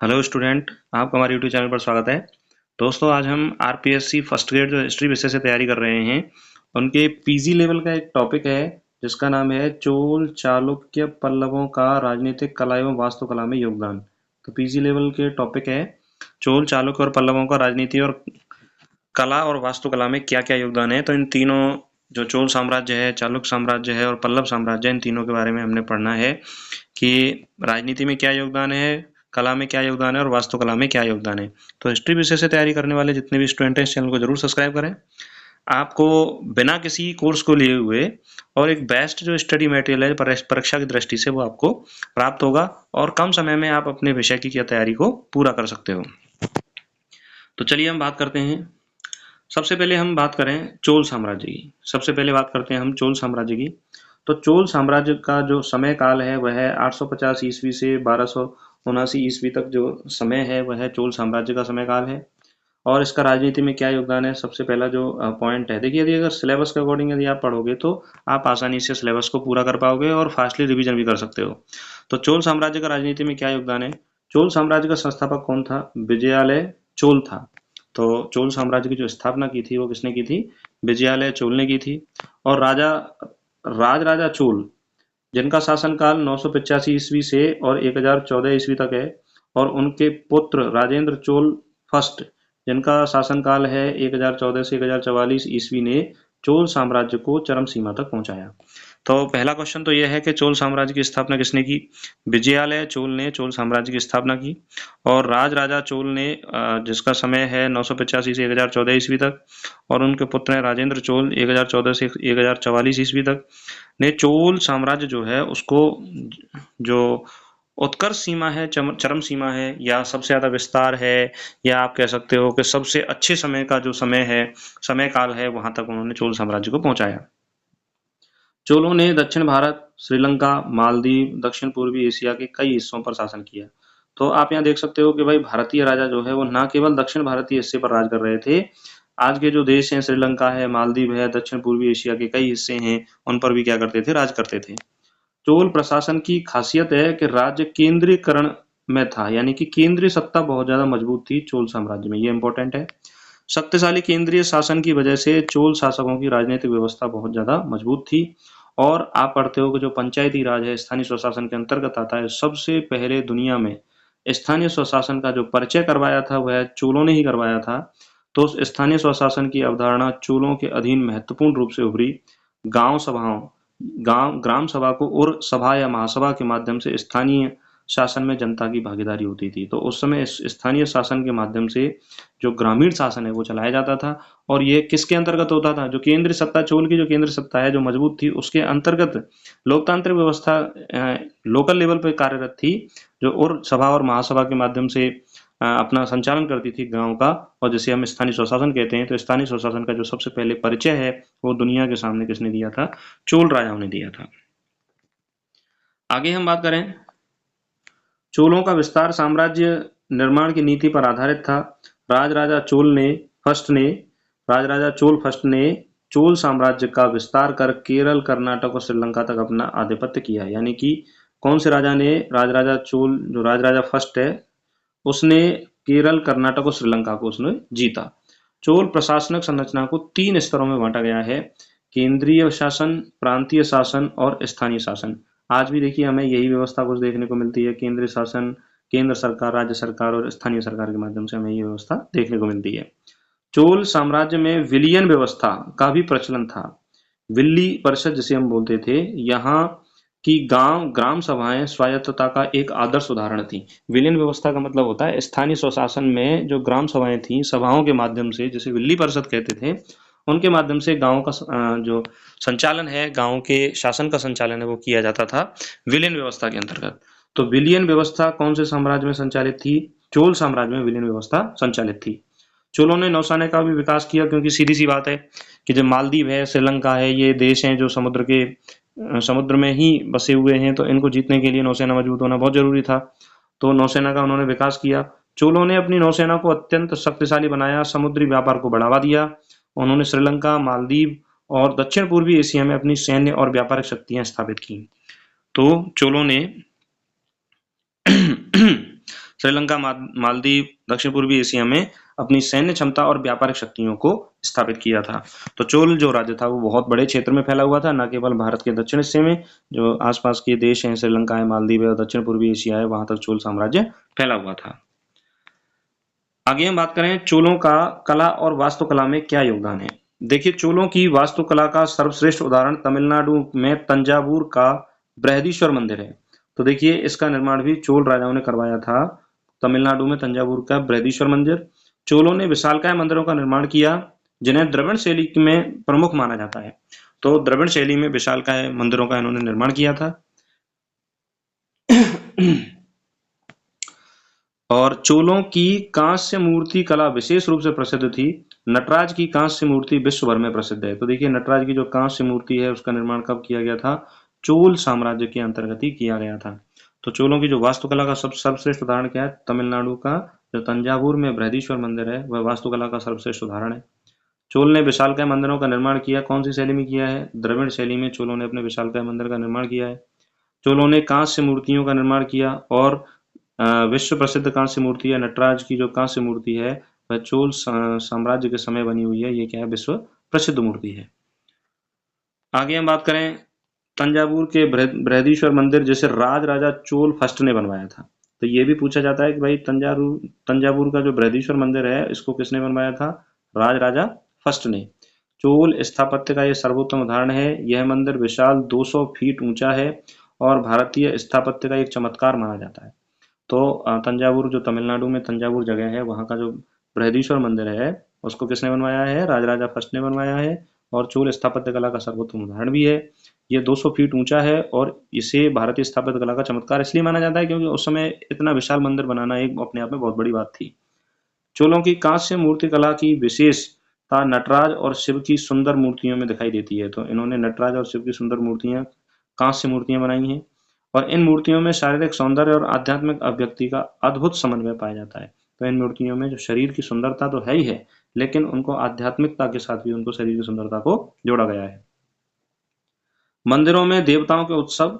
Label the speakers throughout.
Speaker 1: Hello student, आपका हमारे YouTube channel पर स्वागत है। दोस्तों, आज हम आरपीएससी फर्स्ट ग्रेड जो हिस्ट्री विषय से तैयारी कर रहे हैं, उनके पीजी लेवल का एक टॉपिक है जिसका नाम है चोल चालुक्य पल्लवों का राजनीतिक कला एवं वास्तुकला में योगदान। तो पीजी लेवल के टॉपिक है चोल चालुक्य और पल्लवों का राजनीति और कला और वास्तुकला में क्या क्या योगदान है। तो इन तीनों, जो चोल साम्राज्य है, चालुक्य साम्राज्य है और पल्लव साम्राज्य है, इन तीनों के बारे में हमने पढ़ना है कि राजनीति में क्या योगदान है, कला में क्या योगदान है और वास्तुकला में क्या योगदान है। तो हिस्ट्री विषय से तैयारी करने वाले जितने भी स्टूडेंट हैं, इस चैनल को जरूर सब्सक्राइब करें। आपको बिना किसी कोर्स को लिए हुए और एक बेस्ट जो स्टडी मटेरियल है परीक्षा की दृष्टि से, वो आपको प्राप्त होगा और कम समय में आप अपने विषय की तैयारी को पूरा कर सकते हो। तो चलिए हम बात करते हैं। सबसे पहले हम बात करें चोल साम्राज्य की। सबसे पहले बात करते हैं हम चोल साम्राज्य की। तो चोल साम्राज्य का जो समय काल है वह है 850 ईस्वी से 1279 ईस्वी तक। जो समय है वह चोल साम्राज्य का समय काल है। और इसका राजनीति में क्या योगदान है, सबसे पहला जो पॉइंट है, देखिए, यदि अगर सिलेबस के अकॉर्डिंग यदि आप पढ़ोगे तो आप आसानी से सिलेबस को पूरा कर पाओगे और फास्टली रिवीजन भी कर सकते हो। तो चोल साम्राज्य का राजनीति में क्या योगदान है। चोल साम्राज्य का संस्थापक कौन था? विजयालय चोल था। तो चोल साम्राज्य की जो स्थापना की थी वो किसने की थी? विजयालय चोल ने की थी। और राजा चोल, जिनका शासनकाल 985 ईस्वी से और 1014 ईस्वी तक है, और उनके पुत्र राजेंद्र चोल फर्स्ट, जिनका शासनकाल है 1014 से 1044 ईस्वी, ने चोल साम्राज्य को चरम सीमा तक पहुंचाया। तो पहला क्वेश्चन तो यह है कि चोल साम्राज्य की स्थापना किसने की? विजयालय चोल ने चोल साम्राज्य की स्थापना की। और राजा चोल ने, जिसका समय है 985 से 1014 ईस्वी तक, और उनके पुत्र हैं राजेंद्र चोल 1014 से 1044 ईस्वी तक, ने चोल साम्राज्य जो है उसको, जो उत्कर्ष सीमा है, चरम सीमा है, या सबसे ज्यादा विस्तार है, या आप कह सकते हो कि सबसे अच्छे समय का जो समय है, समय काल है, वहां तक उन्होंने चोल साम्राज्य को पहुंचाया। चोलों ने दक्षिण भारत, श्रीलंका, मालदीव, दक्षिण पूर्वी एशिया के कई हिस्सों पर शासन किया। तो आप यहाँ देख सकते हो कि भाई, भारतीय राजा जो है वो न केवल दक्षिण भारतीय हिस्से पर राज कर रहे थे, आज के जो देश हैं, श्रीलंका है, मालदीव है, दक्षिण पूर्वी एशिया के कई हिस्से हैं, उन पर भी क्या करते थे? राज करते थे। चोल प्रशासन की खासियत है कि राज्य केंद्रीकरण में था, यानी कि केंद्रीय सत्ता बहुत ज्यादा मजबूत थी चोल साम्राज्य में, ये इंपॉर्टेंट है। शक्तिशाली केंद्रीय शासन की वजह से चोल शासकों की राजनीतिक व्यवस्था बहुत ज्यादा मजबूत थी। और आप पढ़ते हो कि जो पंचायती राज है, स्थानीय स्वशासन के अंतर्गत आता है, सबसे पहले दुनिया में स्थानीय स्वशासन का जो परिचय करवाया था वह चोलों ने ही करवाया था। तो उस स्थानीय स्वशासन की अवधारणा चोलों के अधीन महत्वपूर्ण रूप से उभरी। गांव सभाओं गांव ग्राम सभा को और सभा या महासभा के माध्यम से स्थानीय शासन में जनता की भागीदारी होती थी। तो उस समय इस स्थानीय शासन के माध्यम से जो ग्रामीण शासन है वो चलाया जाता था। और ये किसके अंतर्गत होता था? जो केंद्रीय सत्ता, चोल की जो केंद्रीय सत्ता है जो मजबूत थी, उसके अंतर्गत लोकतांत्रिक व्यवस्था लोकल लेवल पर कार्यरत थी, जो और सभा और महासभा के माध्यम से अपना संचालन करती थी गांव का, और जिसे हम स्थानीय स्वशासन कहते हैं। तो स्थानीय स्वशासन का जो सबसे पहले परिचय है वो दुनिया के सामने किसने दिया था? चोल राजाओं ने दिया था। आगे हम बात करें, चोलों का विस्तार साम्राज्य निर्माण की नीति पर आधारित था। राजराजा चोल फर्स्ट ने चोल साम्राज्य का विस्तार कर केरल, कर्नाटक और श्रीलंका तक अपना आधिपत्य किया। यानी कि कौन से राजा ने? राजराजा चोल, जो राजराजा फर्स्ट है, उसने केरल, कर्नाटक और श्रीलंका को उसने जीता। चोल प्रशासनिक संरचना को 3 स्तरों में बांटा गया है: केंद्रीय शासन, प्रांतीय शासन और स्थानीय शासन। आज भी देखिए हमें यही व्यवस्था कुछ देखने को मिलती है। केंद्रीय शासन, केंद्र सरकार, राज्य सरकार और स्थानीय सरकार के माध्यम से हमें ये व्यवस्था देखने को मिलती है। चोल साम्राज्य में विलियन व्यवस्था का भी प्रचलन था। विल्ली परिषद जिसे हम बोलते थे, यहाँ की ग्राम सभाएं स्वायत्तता का एक आदर्श उदाहरण थी। विलियन व्यवस्था का मतलब होता है स्थानीय स्वशासन में जो ग्राम सभाएं थी, सभाओं के माध्यम से, जिसे विल्ली परिषद कहते थे, उनके माध्यम से गांव का जो संचालन है, गांव के शासन का संचालन है, वो किया जाता था विलियन व्यवस्था के अंतर्गत। तो विलियन व्यवस्था कौन से साम्राज्य में संचालित थी? चोल साम्राज्य में विलियन व्यवस्था संचालित थी। चोलों ने नौसेना का भी विकास किया, क्योंकि सीधी सी बात है कि जो मालदीव है, श्रीलंका है, ये देश हैं जो समुद्र में ही बसे हुए हैं, तो इनको जीतने के लिए नौसेना मजबूत होना बहुत जरूरी था। तो नौसेना का उन्होंने विकास किया। चोलों ने अपनी नौसेना को अत्यंत शक्तिशाली बनाया, समुद्री व्यापार को बढ़ावा दिया। उन्होंने श्रीलंका, मालदीव और दक्षिण पूर्वी एशिया में अपनी सैन्य और व्यापारिक शक्तियां स्थापित की। तो चोलों ने श्रीलंका, मालदीव, दक्षिण पूर्वी एशिया में अपनी सैन्य क्षमता और व्यापारिक शक्तियों को स्थापित किया था। तो चोल जो राज्य था वो बहुत बड़े क्षेत्र में फैला हुआ था, न केवल भारत के दक्षिण हिस्से में, जो आसपास के देश हैं, श्रीलंका है, मालदीव है और दक्षिण पूर्वी एशिया है, वहां तक चोल साम्राज्य फैला हुआ था। आगे हम बात करें चोलों का कला और वास्तुकला में क्या योगदान है। देखिए, चोलों की वास्तुकला का सर्वश्रेष्ठ उदाहरण तमिलनाडु में तंजावुर का बृहदीश्वर मंदिर है। तो देखिए, इसका निर्माण भी चोल राजाओं ने करवाया था। तमिलनाडु में तंजावुर का बृहदीश्वर मंदिर। चोलों ने विशालकाय मंदिरों का निर्माण किया, जिन्हें द्रविड़ शैली में प्रमुख माना जाता है। तो द्रविड़ शैली में विशालकाय मंदिरों का इन्होंने निर्माण किया था। और चोलों की कांस्य मूर्ति कला विशेष रूप से प्रसिद्ध थी। नटराज की कांस्य मूर्ति विश्व भर में प्रसिद्ध है। तो देखिए, नटराज की जो कांस्य मूर्ति है उसका निर्माण कब किया गया था? चोल साम्राज्य के अंतर्गत ही किया गया था। तो चोलों की जो वास्तुकला का सर्वश्रेष्ठ उदाहरण क्या है? तमिलनाडु का जो तंजावुर में बृहदीश्वर मंदिर है वह वास्तुकला का सर्वश्रेष्ठ उदाहरण है। चोल ने विशालकाय मंदिरों का निर्माण किया। कौन सी शैली में किया है? द्रविड़ शैली में चोलों ने अपने विशालकाय मंदिर का निर्माण किया है। चोलों ने कांस्य मूर्तियों का निर्माण किया और विश्व प्रसिद्ध कांस्य मूर्ति है नटराज की जो कांस्य मूर्ति है वह चोल साम्राज्य के समय बनी हुई है। ये क्या है? विश्व प्रसिद्ध मूर्ति है। आगे हम बात करें तंजावुर के बृहदीश्वर मंदिर, जिसे राज राजा चोल फर्स्ट ने बनवाया था। तो ये भी पूछा जाता है कि भाई तंजावुर का जो बृहदीश्वर मंदिर है इसको किसने बनवाया था? राज राजा फर्स्ट ने। चोल स्थापत्य का यह सर्वोत्तम उदाहरण है। यह मंदिर विशाल 200 फीट ऊंचा है और भारतीय स्थापत्य का एक चमत्कार माना जाता है। तो तंजावुर जो तमिलनाडु में तंजावुर जगह है वहाँ का जो बृहदीश्वर मंदिर है उसको किसने बनवाया है? राजराजा फर्स्ट ने बनवाया है और चोल स्थापत्य कला का सर्वोत्तम उदाहरण भी है। ये 200 फीट ऊंचा है और इसे भारतीय स्थापत्य कला का चमत्कार इसलिए माना जाता है क्योंकि उस समय इतना विशाल मंदिर बनाना एक अपने आप में बहुत बड़ी बात थी। चोलों की कांस्य मूर्ति कला की विशेषता नटराज और शिव की सुंदर मूर्तियों में दिखाई देती है। तो इन्होंने नटराज और शिव की सुंदर मूर्तियां, कांस्य मूर्तियां बनाई हैं और इन मूर्तियों में शारीरिक सौंदर्य और आध्यात्मिक अभिव्यक्ति का अद्भुत समन्वय पाया जाता है। तो इन मूर्तियों में जो शरीर की सुंदरता तो है ही है, लेकिन उनको आध्यात्मिकता के साथ भी उनको शरीर की सुंदरता को जोड़ा गया है। मंदिरों में देवताओं के उत्सव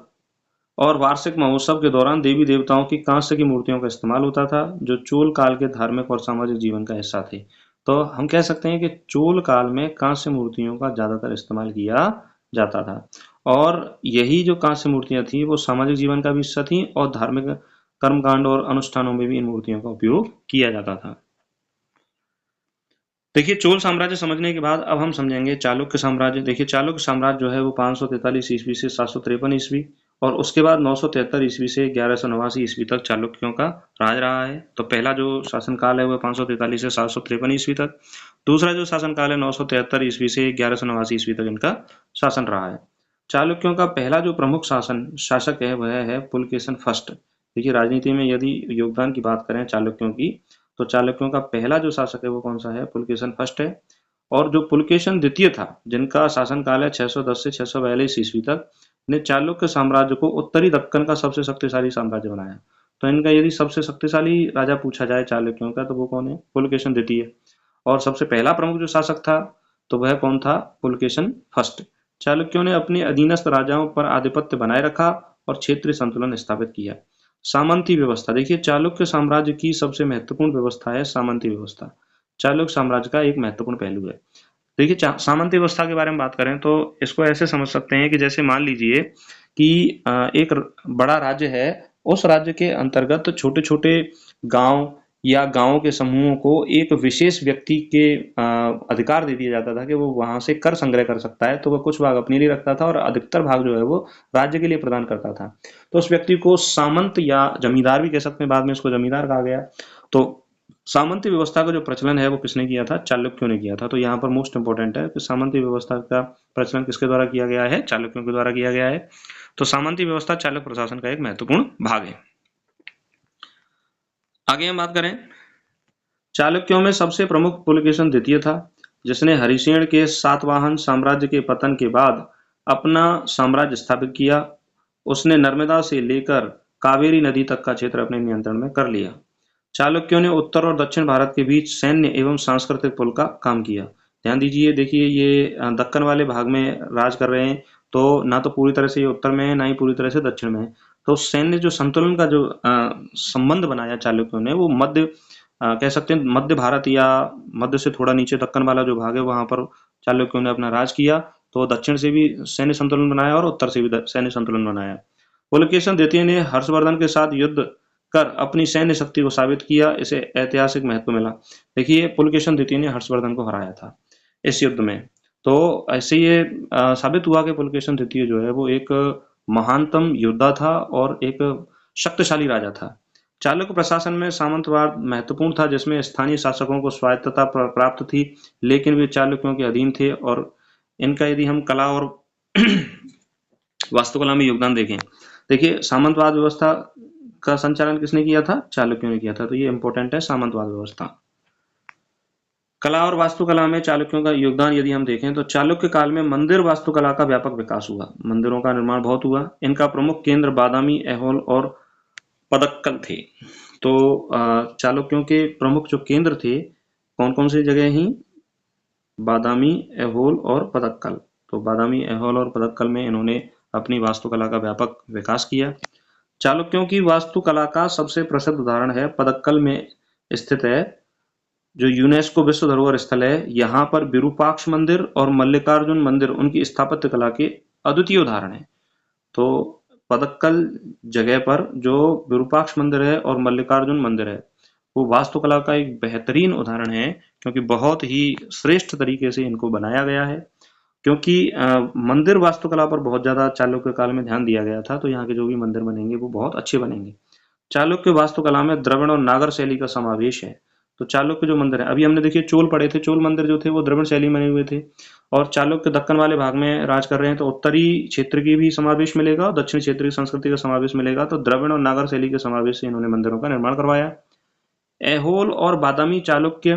Speaker 1: और वार्षिक महोत्सव के दौरान देवी देवताओं की कांस्य की मूर्तियों का इस्तेमाल होता था, जो चोल काल के धार्मिक और सामाजिक जीवन का हिस्सा थे। तो हम कह सकते हैं कि चोल काल में कांस्य मूर्तियों का ज्यादातर इस्तेमाल किया जाता था और यही जो कांस्य मूर्तियां थी वो सामाजिक जीवन का भी हिस्सा थी और धार्मिक कर्मकांड और अनुष्ठानों में भी इन मूर्तियों का उपयोग किया जाता था। देखिए, चोल साम्राज्य समझने के बाद अब हम समझेंगे चालुक्य साम्राज्य। देखिए, चालुक्य साम्राज्य जो है वो 543 ईस्वी से 753 ईस्वी और उसके बाद 973 ईस्वी से 1189 ईस्वी तक चालुक्यों का राज रहा है। तो पहला जो शासनकाल है वह 543 से 753 ईस्वी तक, दूसरा जो शासनकाल है 973 ईस्वी से 1189 ईस्वी तक इनका शासन रहा है। चालुक्यों का पहला जो प्रमुख शासक है वह है पुलकेशन फर्स्ट। देखिए, राजनीति में यदि योगदान की बात करें चालुक्यों की, तो चालुक्यों का पहला जो शासक है वो कौन सा है? पुलकेशन फर्स्ट है। और जो पुलकेशन द्वितीय था, जिनका शासनकाल है 610 से 642 ईस्वी तक, ने चालुक्य साम्राज्य को उत्तरी दक्कन का सबसे शक्तिशाली साम्राज्य बनाया। तो इनका यदि सबसे शक्तिशाली राजा पूछा जाए चालुक्यों का तो वो कौन है? पुलकेशन द्वितीय। और सबसे पहला प्रमुख जो शासक था तो वह कौन था? पुलकेशन फर्स्ट। चालुक्यों ने अपने अधीनस्थ राजाओं पर आधिपत्य बनाए रखा और क्षेत्रीय संतुलन स्थापित किया। सामंती व्यवस्था। देखिए, चालुक्य साम्राज्य की सबसे महत्वपूर्ण व्यवस्था है सामंती व्यवस्था। चालुक्य साम्राज्य का एक महत्वपूर्ण पहलू है। देखिए, सामंती व्यवस्था के बारे में बात करें तो इसको ऐसे समझ सकते हैं कि जैसे मान लीजिए कि एक बड़ा राज्य है, उस राज्य के अंतर्गत छोटे छोटे गांव या गांवों के समूहों को एक विशेष व्यक्ति के अधिकार दे दिया जाता था कि वो वहां से कर संग्रह कर सकता है। तो वह कुछ भाग अपने लिए रखता था और अधिकतर भाग जो है वो राज्य के लिए प्रदान करता था। तो उस व्यक्ति को सामंत या जमींदार भी कह सकते हैं, बाद में इसको जमींदार कहा गया। तो सामंती व्यवस्था का जो प्रचलन है वो किसने किया था? चालुक्यों ने किया था। तो यहाँ पर मोस्ट इंपोर्टेंट है कि सामंती व्यवस्था का प्रचलन किसके द्वारा किया गया है? चालुक्यों के द्वारा किया गया है। तो सामंती व्यवस्था चालुक्य प्रशासन का एक महत्वपूर्ण भाग है। आगे हम बात करें, चालुक्यों में सबसे प्रमुख पुलकेशन द्वितीय था, जिसने हरिसेन के सातवाहन साम्राज्य के पतन के बाद अपना साम्राज्य स्थापित किया। उसने नर्मदा से लेकर कावेरी नदी तक का क्षेत्र अपने नियंत्रण में कर लिया। चालुक्यों ने उत्तर और दक्षिण भारत के बीच सैन्य एवं सांस्कृतिक पुल का काम किया। ध्यान दीजिए, देखिए ये दक्कन वाले भाग में राज कर रहे हैं, तो ना तो पूरी तरह से ये उत्तर में है, ना ही पूरी तरह से दक्षिण में है। तो सैन्य जो संतुलन का जो संबंध बनाया चालुक्यों ने, वो मध्य कह सकते हैं मध्य भारत या मध्य से थोड़ा नीचे दक्कन वाला जो भाग है वहां पर चालुक्यों ने अपना राज किया। तो दक्षिण से भी सैन्य संतुलन बनाया और उत्तर से भी सैन्य संतुलन बनाया। पुलकेशन द्वितीय ने हर्षवर्धन के साथ युद्ध कर अपनी सैन्य शक्ति को साबित किया, इसे ऐतिहासिक महत्व मिला। देखिए, पुलकेशन द्वितीय ने हर्षवर्धन को हराया था इस युद्ध में। तो ऐसे ये साबित हुआ कि पुलकेशन द्वितीय जो है वो एक महानतम योद्धा था और एक शक्तिशाली राजा था। चालुक्य प्रशासन में सामंतवाद महत्वपूर्ण था, जिसमें स्थानीय शासकों को स्वायत्तता प्राप्त थी, लेकिन वे चालुक्यों के अधीन थे। और इनका यदि हम कला और वास्तुकला में योगदान देखें, देखिए सामंतवाद व्यवस्था का संचालन किसने किया था? चालुक्यों ने किया था। तो ये इंपॉर्टेंट है, सामंतवाद व्यवस्था। कला और वास्तुकला में चालुक्यों का योगदान यदि हम देखें तो चालुक्य काल में मंदिर वास्तुकला का व्यापक विकास हुआ, मंदिरों का निर्माण बहुत हुआ। इनका प्रमुख केंद्र बादामी, ऐहोल और पदक्कल थे। तो चालुक्यों के प्रमुख जो केंद्र थे, कौन कौन सी जगह ही? बादामी, ऐहोल और पदक्कल। तो बादामी, ऐहोल और पदक्कल में इन्होंने अपनी वास्तुकला का व्यापक विकास किया। चालुक्यों की वास्तुकला का सबसे प्रसिद्ध उदाहरण है पदक्कल में स्थित है जो यूनेस्को विश्व धरोहर स्थल है। यहाँ पर विरूपाक्ष मंदिर और मल्लिकार्जुन मंदिर उनकी स्थापत्य कला के अद्वितीय उदाहरण है। तो पदक्कल जगह पर जो विरूपाक्ष मंदिर है और मल्लिकार्जुन मंदिर है, वो वास्तुकला का एक बेहतरीन उदाहरण है, क्योंकि बहुत ही श्रेष्ठ तरीके से इनको बनाया गया है। क्योंकि मंदिर वास्तुकला पर बहुत ज्यादा चालुक्य काल में ध्यान दिया गया था, तो यहाँ के जो भी मंदिर बनेंगे वो बहुत अच्छे बनेंगे। चालुक्य वास्तुकला में द्रविड़ और नागर शैली का समावेश है। तो चालुक्य जो मंदिर है, अभी हमने देखिए चोल पढ़े थे, चोल मंदिर जो थे वो द्रविड़ शैली में बने हुए थे। और चालुक्य दक्कन वाले भाग में राज कर रहे हैं, तो उत्तरी क्षेत्र की भी समावेश मिलेगा और दक्षिणी क्षेत्र की संस्कृति का समावेश मिलेगा। तो द्रविड़ और नागर शैली के समावेश से इन्होंने मंदिरों का निर्माण करवाया। ऐहोल और बादामी चालुक्य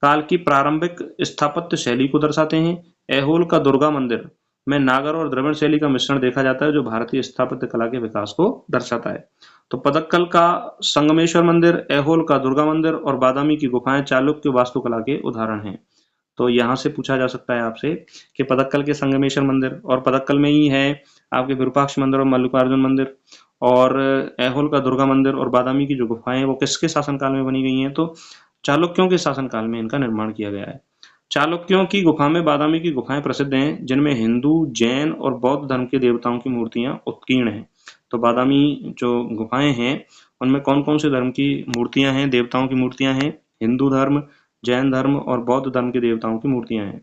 Speaker 1: काल की प्रारंभिक स्थापत्य शैली को दर्शाते हैं। ऐहोल का दुर्गा मंदिर में नागर और द्रविड़ शैली का मिश्रण देखा जाता है, जो भारतीय स्थापत्य कला के विकास को दर्शाता है। तो पदक्कल का संगमेश्वर मंदिर, ऐहोल का दुर्गा मंदिर और बादामी की गुफाएं चालुक्य वास्तुकला के उदाहरण हैं। तो यहाँ से पूछा जा सकता है आपसे कि पदक्कल के संगमेश्वर मंदिर, और पदक्कल में ही है आपके विरूपाक्ष मंदिर और मल्लिकार्जुन मंदिर, और ऐहोल का दुर्गा मंदिर और बादामी की जो गुफाएं हैं वो किसके शासनकाल में बनी गई हैं? तो चालुक्यों के शासनकाल में इनका निर्माण किया गया है। चालुक्यों की गुफा में बादामी की गुफाएं प्रसिद्ध हैं, जिनमें हिंदू, जैन और बौद्ध धर्म के देवताओं की मूर्तियां उत्कीर्ण हैं। तो बादामी जो गुफाएं हैं उनमें कौन कौन से धर्म की मूर्तियां हैं, देवताओं की मूर्तियां हैं? हिंदू धर्म, जैन धर्म और बौद्ध धर्म के देवताओं की मूर्तियां हैं।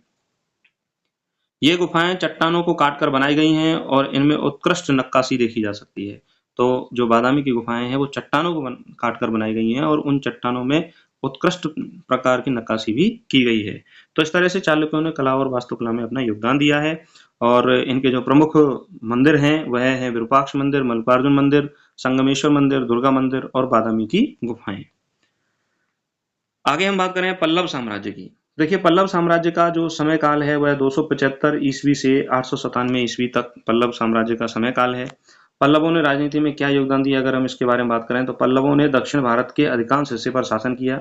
Speaker 1: ये गुफाएं चट्टानों को काटकर बनाई गई हैं और इनमें उत्कृष्ट नक्काशी देखी जा सकती है। तो जो बादामी की गुफाएं हैं वो चट्टानों को काटकर बनाई गई हैं और उन चट्टानों में उत्कृष्ट प्रकार की नक्काशी भी की गई है। तो इस तरह से चालुक्यों ने कला और वास्तुकला में अपना योगदान दिया है। और इनके जो प्रमुख मंदिर हैं वह है विरूपाक्ष मंदिर, मल्लिकार्जुन मंदिर, संगमेश्वर मंदिर, दुर्गा मंदिर और बादामी की गुफाएं। आगे हम बात करें पल्लव साम्राज्य की। देखिए, पल्लव साम्राज्य का जो समय काल है वह 275 ईस्वी से 897 ईस्वी तक पल्लव साम्राज्य का समय काल है। पल्लवों ने राजनीति में क्या योगदान दिया, अगर हम इसके बारे में बात करें तो पल्लवों ने दक्षिण भारत के अधिकांश हिस्से पर शासन किया।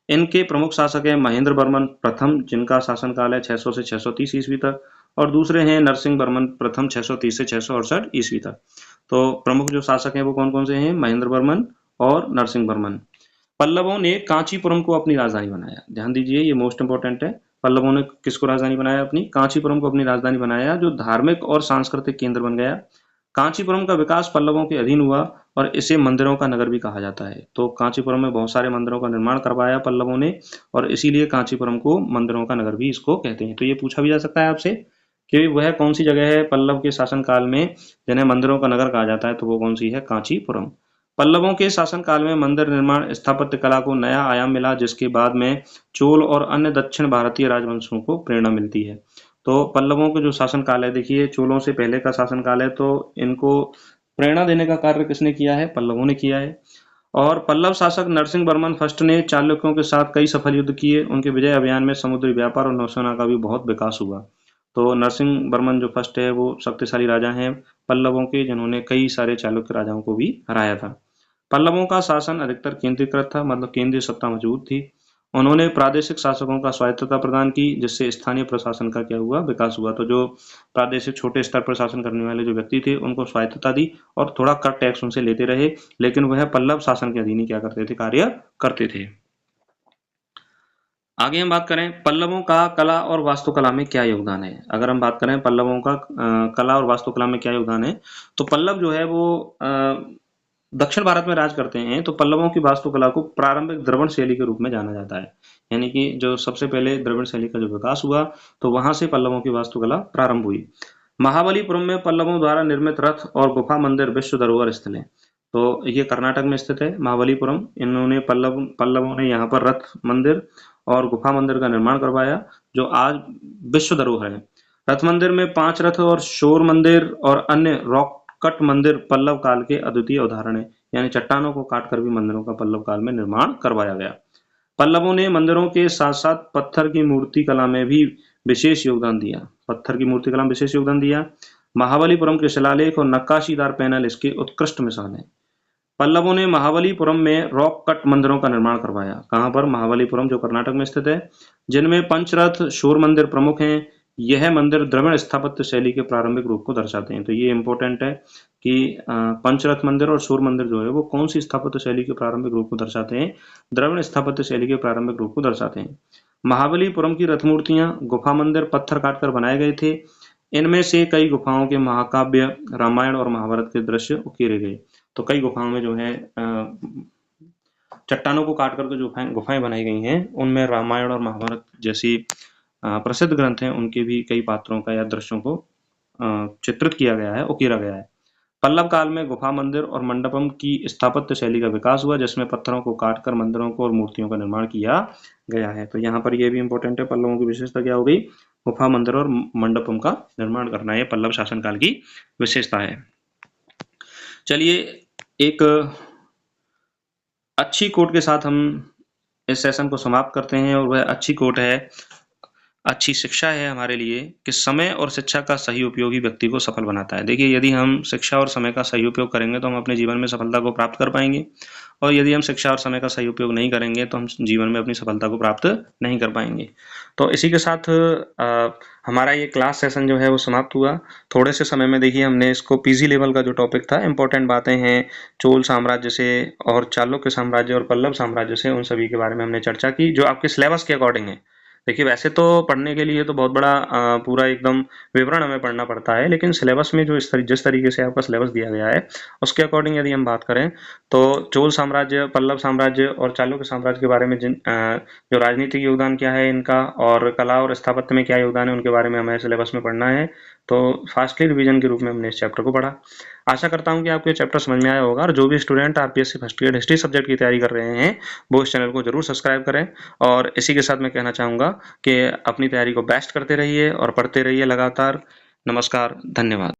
Speaker 1: इनके प्रमुख शासक हैं महेंद्र वर्मन प्रथम, जिनका शासनकाल है 600 से 630 ईस्वी तक, और दूसरे हैं नरसिंह वर्मन प्रथम 630 से 668 ईस्वी तक। तो प्रमुख जो शासक हैं वो कौन कौन से हैं? महेंद्र वर्मन और नरसिंह वर्मन। पल्लवों ने कांचीपुरम को अपनी राजधानी बनाया। ध्यान दीजिए, ये मोस्ट इंपोर्टेंट है। पल्लवों ने किसको राजधानी बनाया? अपनी कांचीपुरम को अपनी राजधानी बनाया, जो धार्मिक और सांस्कृतिक केंद्र बन गया। कांचीपुरम का विकास पल्लवों के अधीन हुआ और इसे मंदिरों का नगर भी कहा जाता है। तो कांचीपुरम में बहुत सारे मंदिरों का निर्माण करवाया पल्लवों ने, और इसीलिए कांचीपुरम को मंदिरों का नगर भी इसको कहते हैं। तो ये पूछा भी जा सकता है आपसे कि वह कौन सी जगह है पल्लव के शासनकाल में जिन्हें मंदिरों का नगर कहा जाता है, तो वो कौन सी है? कांचीपुरम। पल्लवों के शासनकाल में मंदिर निर्माण स्थापत्य कला को नया आयाम मिला, जिसके बाद में चोल और अन्य दक्षिण भारतीय राजवंशों को प्रेरणा मिलती है। तो पल्लवों का जो शासनकाल है, देखिए चोलों से पहले का शासनकाल है, तो इनको प्रेरणा देने का कार्य किसने किया है? पल्लवों ने किया है। और पल्लव शासक नरसिंह वर्मन फर्स्ट ने चालुक्यों के साथ कई सफल युद्ध किए। उनके विजय अभियान में समुद्री व्यापार और नौसेना का भी बहुत विकास हुआ। तो नरसिंह वर्मन जो फर्स्ट है वो शक्तिशाली राजा हैं पल्लवों के, जिन्होंने कई सारे चालुक्य राजाओं को भी हराया था। पल्लवों का शासन अधिकतर केंद्रीकृत था, मतलब केंद्रीय सत्ता मजबूत थी। उन्होंने प्रादेशिक शासकों का स्वायत्तता प्रदान की, जिससे स्थानीय प्रशासन का क्या हुआ, विकास हुआ। तो जो प्रादेशिक छोटे स्तर पर शासन करने वाले जो व्यक्ति थे उनको स्वायत्तता दी और थोड़ा कर टैक्स उनसे लेते रहे, लेकिन वह पल्लव शासन के अधीन ही क्या करते थे, कार्य करते थे। आगे हम बात करें पल्लवों का कला और वास्तुकला में क्या योगदान है। अगर हम बात करें पल्लवों का कला और वास्तुकला में क्या योगदान है, तो पल्लव जो है वो दक्षिण भारत में राज करते हैं। तो पल्लवों की वास्तुकला को प्रारंभिक द्रविड़ शैली के रूप में जाना जाता है, यानी कि जो सबसे पहले द्रविड़ शैली का जो विकास हुआ तो वहां से पल्लवों की वास्तुकला प्रारंभ हुई। महाबलीपुरम में पल्लवों द्वारा निर्मित रथ और गुफा मंदिर विश्व धरोहर स्थल है। तो ये कर्नाटक में स्थित है महाबलीपुरम। इन्होंने पल्लवों ने यहाँ पर रथ मंदिर और गुफा मंदिर का निर्माण करवाया, जो आज विश्व धरोहर है। रथ मंदिर में 5 रथ और शोर मंदिर और अन्य रॉक कट मंदिर पल्लव काल के अद्वितीय उदाहरण है, यानी चट्टानों को काटकर भी मंदिरों का पल्लव काल में निर्माण करवाया गया। पल्लवों ने मंदिरों के साथ साथ पत्थर की मूर्ति कला में भी विशेष योगदान दिया। पत्थर की मूर्ति कला में विशेष योगदान दिया। महाबलीपुरम के शिलालेख और नक्काशीदार पैनल इसके उत्कृष्ट मिसाल है। पल्लवों ने महाबलीपुरम में रॉक कट मंदिरों का निर्माण करवाया। कहां पर? महाबलीपुरम, जो कर्नाटक में स्थित है, जिनमें पंचरथ शोर मंदिर प्रमुख हैं। यह मंदिर द्रविड़ स्थापत्य शैली के प्रारंभिक रूप को दर्शाते हैं। तो ये इंपॉर्टेंट है कि पंचरथ मंदिर और शोर मंदिर जो है वो कौन सी स्थापत्य शैली के प्रारंभिक रूप को दर्शाते हैं? द्रविड़ स्थापत्य शैली के प्रारंभिक रूप को दर्शाते हैं। महाबलीपुरम की रथ मूर्तियां, गुफा मंदिर पत्थर काटकर बनाए गए थे। इनमें से कई गुफाओं के महाकाव्य, रामायण और महाभारत के दृश्य उकेरे गए। तो कई गुफाओं में जो है चट्टानों को काट करके जो गुफाएं बनाई गई हैं, उनमें रामायण और महाभारत जैसी प्रसिद्ध ग्रंथ हैं, उनके भी कई पात्रों का या दृश्यों को चित्रित किया गया है, उकेरा गया है। पल्लव काल में गुफा मंदिर और मंडपम की स्थापत्य शैली का विकास हुआ, जिसमें पत्थरों को काटकर मंदिरों को और मूर्तियों का निर्माण किया गया है। तो यहाँ पर यह भी इंपॉर्टेंट है, पल्लवों की विशेषता क्या हो गई? गुफा मंदिर और मंडपम का निर्माण करना, यह पल्लव शासनकाल की विशेषता है। चलिए एक अच्छी कोट के साथ हम इस सेशन को समाप्त करते हैं, और वह अच्छी कोट है, अच्छी शिक्षा है हमारे लिए कि समय और शिक्षा का सही उपयोग ही व्यक्ति को सफल बनाता है। देखिए, यदि हम शिक्षा और समय का सही उपयोग करेंगे तो हम अपने जीवन में सफलता को प्राप्त कर पाएंगे, और यदि हम शिक्षा और समय का सही उपयोग नहीं करेंगे तो हम जीवन में अपनी सफलता को प्राप्त नहीं कर पाएंगे। तो इसी के साथ हमारा ये क्लास सेशन जो है वो समाप्त हुआ। थोड़े से समय में देखिए हमने इसको पीजी लेवल का जो टॉपिक था, इंपॉर्टेंट बातें हैं चोल साम्राज्य से और चालुक्य साम्राज्य और पल्लव साम्राज्य से, उन सभी के बारे में हमने चर्चा की, जो आपके सिलेबस के अकॉर्डिंग है। देखिए, वैसे तो पढ़ने के लिए तो बहुत बड़ा पूरा एकदम विवरण हमें पढ़ना पड़ता है, लेकिन सिलेबस में जो जिस तरीके से आपका सिलेबस दिया गया है उसके अकॉर्डिंग यदि हम बात करें तो चोल साम्राज्य, पल्लव साम्राज्य और चालुक्य साम्राज्य के बारे में जो राजनीतिक योगदान क्या है इनका, और कला और स्थापत्य में क्या योगदान है, उनके बारे में हमें सिलेबस में पढ़ना है। तो फास्टली रिवीजन के रूप में हमने इस चैप्टर को पढ़ा। आशा करता हूं कि आपको ये चैप्टर समझ में आया होगा, और जो भी student RPSC first grade history subject की तैयारी कर रहे हैं वो इस चैनल को जरूर सब्सक्राइब करें। और इसी के साथ मैं कहना चाहूंगा कि अपनी तैयारी को बेस्ट करते रहिए और पढ़ते रहिए लगातार। नमस्कार, धन्यवाद।